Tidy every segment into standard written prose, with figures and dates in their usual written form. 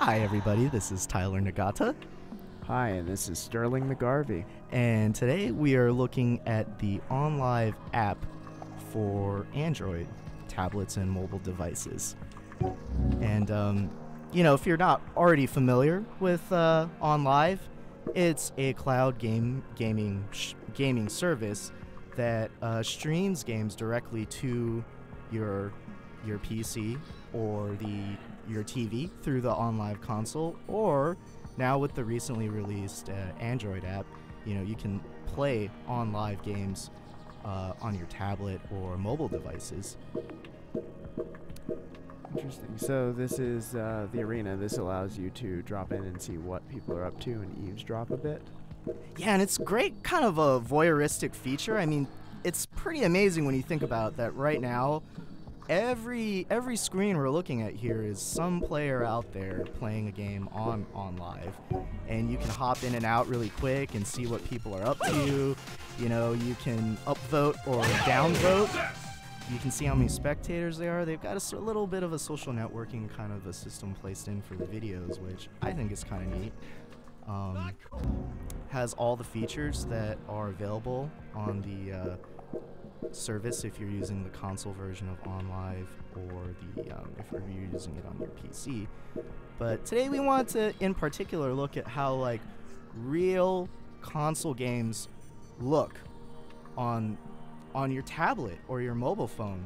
Hi everybody, this is Tyler Nagata, Hi, and this is Sterling McGarvey. and today we are looking at the OnLive app for Android tablets and mobile devices. And if you're not already familiar with OnLive, it's a cloud gaming service that streams games directly to your PC or your TV through the OnLive console, or now with the recently released Android app, you can play OnLive games on your tablet or mobile devices. Interesting. So this is the arena. This allows you to drop in and see what people are up to and eavesdrop a bit. Yeah, and it's great, kind of a voyeuristic feature. I mean, it's pretty amazing when you think about that. Right now, every screen we're looking at here is some player out there playing a game on OnLive, and you can hop in and out really quick and see what people are up to. You can upvote or downvote. You can see how many spectators there are. They've got a little bit of a social networking kind of a system placed in for the videos, which I think is kind of neat. Has all the features that are available on the service if you're using the console version of OnLive, or if you're using it on your PC. But today we want to, in particular, look at how real console games look on your tablet or your mobile phone.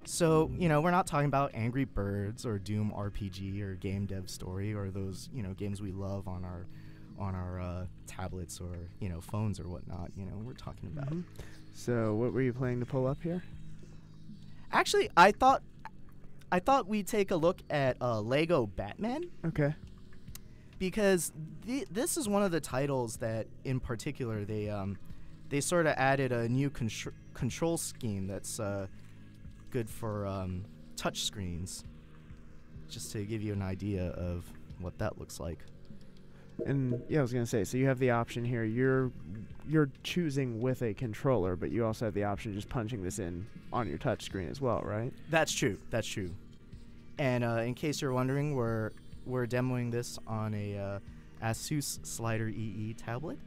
So, we're not talking about Angry Birds or Doom RPG or Game Dev Story or those, games we love on our tablets or, phones or whatnot. We're talking about. So what were you planning to pull up here? Actually, I thought we'd take a look at Lego Batman. Okay. Because this is one of the titles that, in particular, they sort of added a new control scheme that's good for touch screens. Just to give you an idea of what that looks like. And yeah, I was gonna say, so you have the option here. You're choosing with a controller, but you also have the option of just punching this in on your touch screen as well, right? That's true. That's true. And in case you're wondering, we're demoing this on a Asus Slider EE tablet.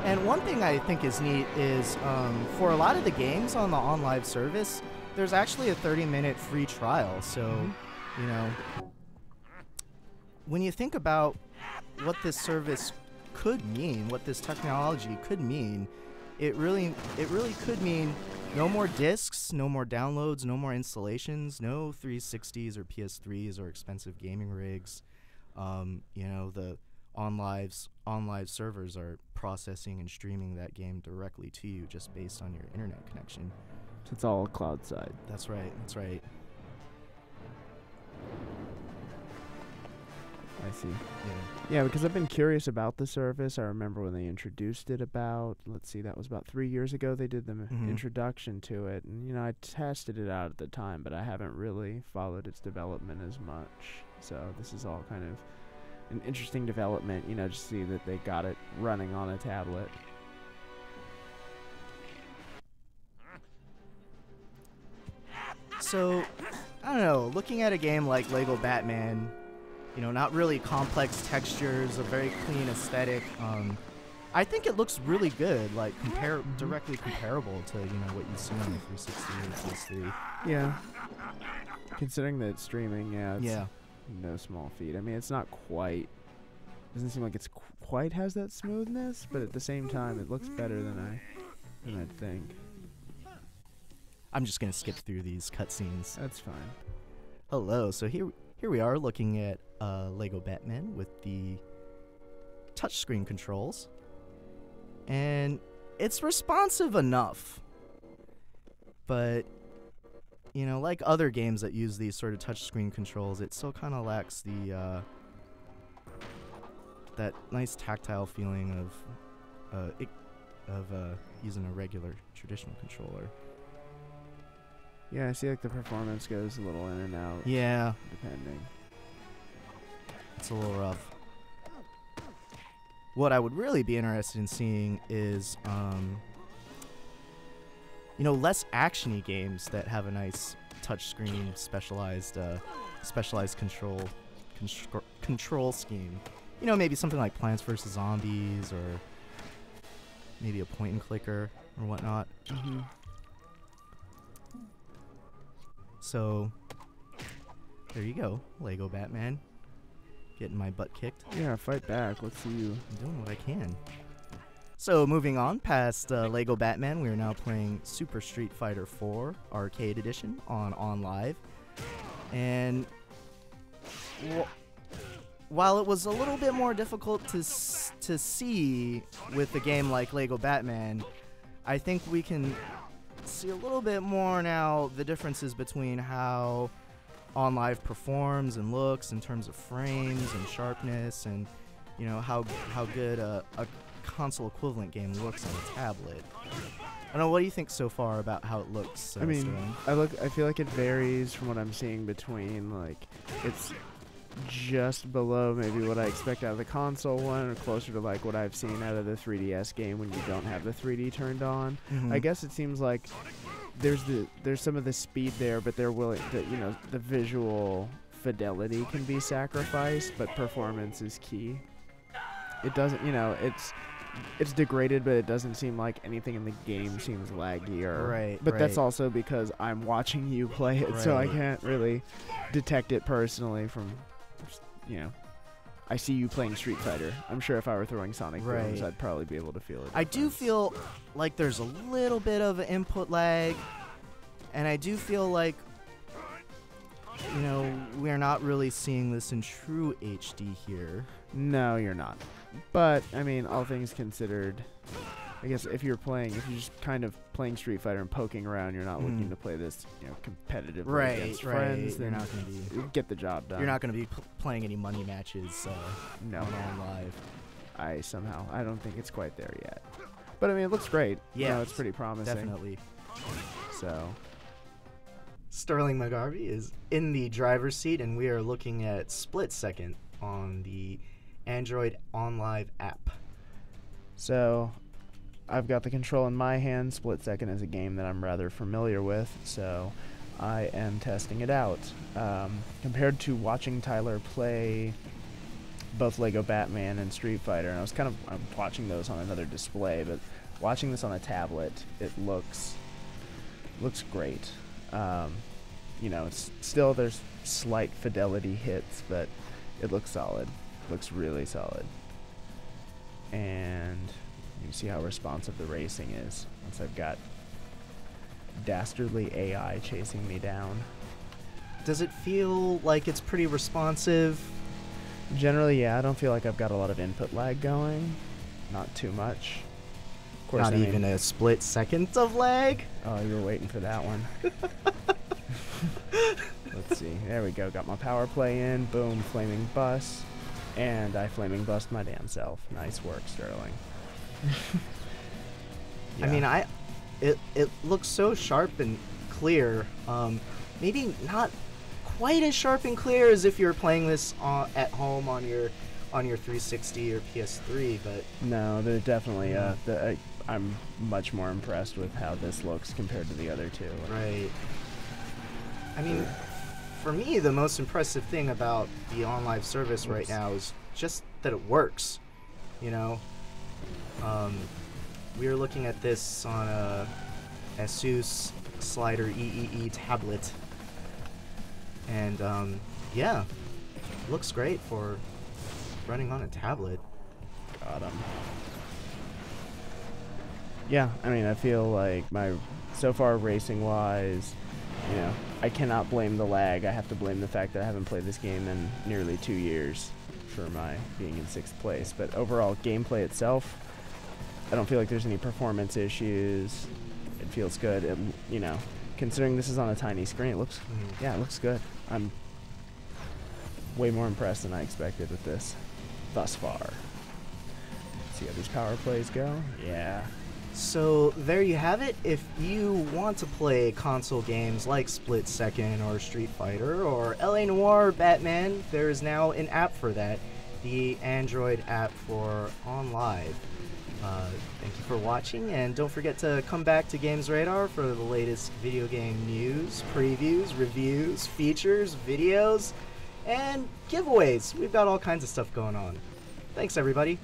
And one thing I think is neat is for a lot of the games on the OnLive service, there's actually a 30-minute free trial. So, when you think about what this service could mean, what this technology could mean, it really could mean no more discs, no more downloads, no more installations, no 360s or PS3s or expensive gaming rigs. The OnLive servers are processing and streaming that game directly to you just based on your internet connection. So it's all cloud side. That's right. That's right. I see. Yeah, because I've been curious about the service. I remember when they introduced it that was about 3 years ago. They did the introduction to it, and I tested it out at the time, but I haven't really followed its development as much. So this is all kind of an interesting development, to see that they got it running on a tablet. So, I don't know, looking at a game like Lego Batman, not really complex textures, a very clean aesthetic, I think it looks really good, directly comparable to, what you see on the 360 and PS3. Yeah. Considering that it's streaming, yeah. No small feat. I mean, it's not quite. Doesn't seem like it's quite has that smoothness, but at the same time, it looks better than I'd think. I'm just gonna skip through these cutscenes. That's fine. Hello. So here we are looking at Lego Batman with the touchscreen controls, and it's responsive enough, but like other games that use these sort of touchscreen controls, it still kind of lacks the that nice tactile feeling of using a regular traditional controller. Yeah, I see the performance goes a little in and out. Yeah. Depending. It's a little rough. What I would really be interested in seeing is, less actiony games that have a nice touchscreen specialized control scheme. Maybe something like Plants vs. Zombies, or maybe a point and clicker or whatnot. Mm-hmm. So there you go, Lego Batman. Getting my butt kicked. Yeah, fight back. Let's see you. I'm doing what I can. So moving on past Lego Batman, we are now playing Super Street Fighter 4 Arcade Edition on OnLive. And while it was a little bit more difficult to see with a game like Lego Batman, I think we can see a little bit more now the differences between how OnLive performs and looks in terms of frames and sharpness, and how good a console equivalent game looks on a tablet. I don't know, what do you think so far about how it looks? I mean, I feel like it varies from what I'm seeing between, like, it's just below maybe what I expect out of the console one, or closer to like what I've seen out of the 3DS game when you don't have the 3D turned on. Mm-hmm. I guess it seems like there's some of the speed there, but they're willing to, the visual fidelity can be sacrificed, but performance is key. It doesn't, it's degraded, but it doesn't seem like anything in the game seems laggy. Right. But that's also because I'm watching you play it, so I Right. can't really detect it personally from, I see you playing Street Fighter. I'm sure if I were throwing Sonic Booms, Right. I'd probably be able to feel it. I do feel like there's a little bit of an input lag, and I do feel like, we're not really seeing this in true HD here. No, you're not. But, I mean, all things considered, I guess if you're just kind of playing Street Fighter and poking around, you're not looking to play this, competitively against friends. You're then not going to be get the job done. You're not going to be playing any money matches No. on OnLive. I don't think it's quite there yet. But, I mean, it looks great. Yeah, it's pretty promising. Definitely. So, Sterling McGarvey is in the driver's seat, and we are looking at SplitSecond on the Android OnLive app. So, I've got the control in my hand. SplitSecond is a game that I'm rather familiar with, so I am testing it out. Compared to watching Tyler play both Lego Batman and Street Fighter, and I'm watching those on another display, but watching this on a tablet, it looks great. It's still, there's slight fidelity hits, but it looks solid. Looks really solid. And you can see how responsive the racing is once I've got dastardly AI chasing me down. Does it feel like it's pretty responsive? Generally, yeah. I don't feel like I've got a lot of input lag going. Not too much. Of course, Not even a split second of lag? Oh, you were waiting for that one. Let's see. There we go. Got my power play in. Boom. Flaming bus. And I flaming bust my damn self. Nice work, Sterling. Yeah. I mean, it looks so sharp and clear. Maybe not quite as sharp and clear as if you're playing this at home on your 360 or PS3, but no, they're definitely. I'm much more impressed with how this looks compared to the other two. Right. I mean, for me, the most impressive thing about the OnLive service right now is just that it works. We are looking at this on a Asus Slider EEE tablet, and yeah, looks great for running on a tablet. Got him. Yeah, I mean, I feel like so far racing-wise, I cannot blame the lag. I have to blame the fact that I haven't played this game in nearly 2 years for my being in 6th place. But overall, gameplay itself, I don't feel like there's any performance issues. It feels good. Considering this is on a tiny screen, it looks, it looks good. I'm way more impressed than I expected with this thus far. See how these power plays go? Yeah. So there you have it. If you want to play console games like SplitSecond or Street Fighter or LA Noire or Batman, there is now an app for that, the Android app for OnLive. Thank you for watching, and don't forget to come back to Games Radar for the latest video game news, previews, reviews, features, videos, and giveaways. We've got all kinds of stuff going on. Thanks, everybody.